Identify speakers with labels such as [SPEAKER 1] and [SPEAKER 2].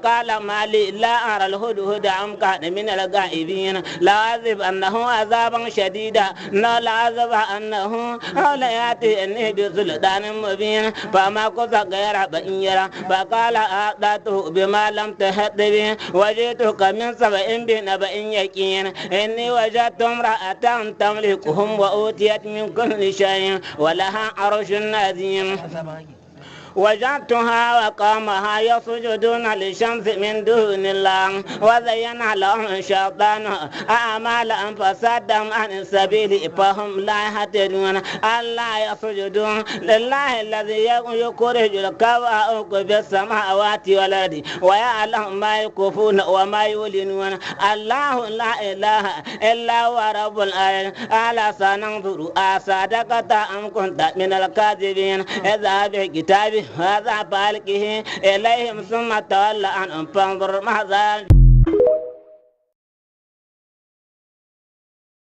[SPEAKER 1] قال ما لي لا أرى الهدهد أم كان من الغائبين لا أعذب أنه عذابا شديدا لا أعذب أنه لا يأتيني بسلطان مبين فما كنت غير بئيرا فقال أعطته بما لم تحط به وجئتك من سبأ بنبأ يقين إني وجدت امرأة تملكهم وأوتيت من كل شيء ولها عرش عظيم وجدتها وقامها يسجدون للشمس من دون الله وزين لهم الشيطان أعمالهم فصدهم عن السبيل فهم لا يهتدون ألا يسجدون لله الذي يخرج الكواكب في السماوات والأرض ويعلم ما يخفون وما يعلنون الله لا إله إلا هو رب العالمين ألا سننظر أصدقت أم كنت من الكاذبين إذا بكتابه هذا بالكه إليهم ثم تولى عنهم فانظر ماذا